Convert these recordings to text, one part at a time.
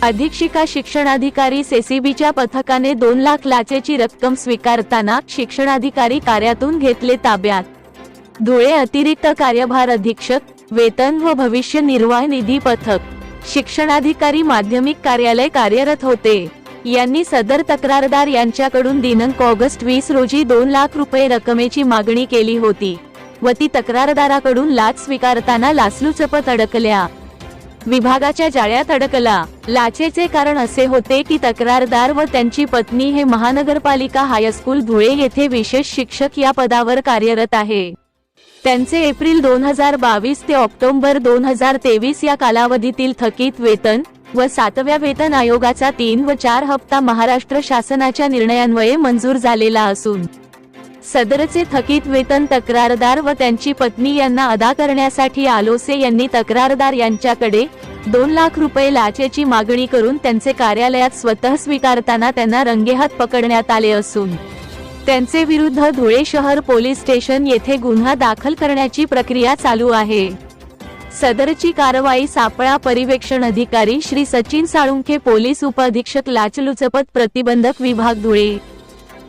अधीक्षिका शिक्षणाधिकारी सीसीबीच्या पथकाने 2 लाख लाचेची रक्कम स्वीकारताना शिक्षणाधिकारी कार्यातून घेतले ताब्यात। धुळे अतिरिक्त कार्यभार अधीक्षक वेतन व भविष्य निर्वाह निधी पथक शिक्षणाधिकारी माध्यमिक कार्यालय कार्यरत होते यांनी सदर तक्रारदार यांच्याकडून दिनांक ऑगस्ट 20 रोजी 2 लाख रुपये रकमेची मागणी केली होती व ती तक्रारदाराकडून लाच स्वीकारताना लाचलुचपत अडकल्या विभागाच्या जाळ्यात अडकला। लाचेचे कारण असे होते की तक्रारदार व त्यांची पत्नी हे महानगरपालिका हायस्कूल धुळे येथे विशेष शिक्षक या पदावर कार्यरत आहे। त्यांचे एप्रिल 2022 ते ऑक्टोबर 2023 या कालावधीतील थकीत वेतन व 7व्या वेतन आयोगाचा 3 व 4 हप्ता महाराष्ट्र शासनाच्या निर्णयान्वये मंजूर झालेला असून सदरचे थकीत वेतन तक्रारदार व त्यांची पत्नी यांना अदा करण्यासाठी आलोसे यांनी तक्रारदार यांच्याकडे 2 लाख रुपये लाचेची मागणी करून त्यांचे कार्यालयात स्वतः स्वीकारताना त्यांना रंगेहात पकडण्यात आले असून त्यांचे विरुद्ध धुळे शहर पोलीस स्टेशन येथे गुन्हा दाखल करण्याची प्रक्रिया चालू आहे। सदरची कारवाई सापळा परिवेक्षण अधिकारी श्री सचिन साळुंखे, पोलीस उपअधीक्षक लाचलुचपत प्रतिबंधक विभाग धुळे,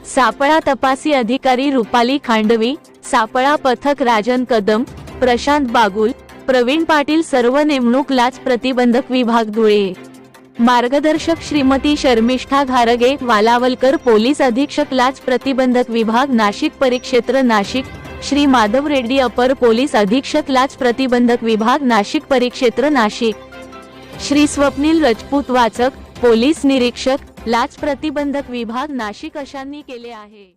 सापळा तपासी अधिकारी रुपाली खांडवी, सापळा पथक राजन कदम, प्रशांत बागुल, प्रवीण पाटील, सर्व नेमणूक लाच प्रतिबंधक विभाग धुळे, मार्गदर्शक श्रीमती शर्मिष्ठा घारगे वालावलकर, पोलीस अधीक्षक लाच प्रतिबंधक विभाग नाशिक परिक्षेत्र नाशिक, श्री माधव रेड्डी, अपर पोलीस अधीक्षक लाच प्रतिबंधक विभाग नाशिक परिक्षेत्र नाशिक, श्री स्वप्नील राजपूत वाचक, पोलीस निरीक्षक लाच प्रतिबंधक विभाग नाशिक अशांनी केले आहे।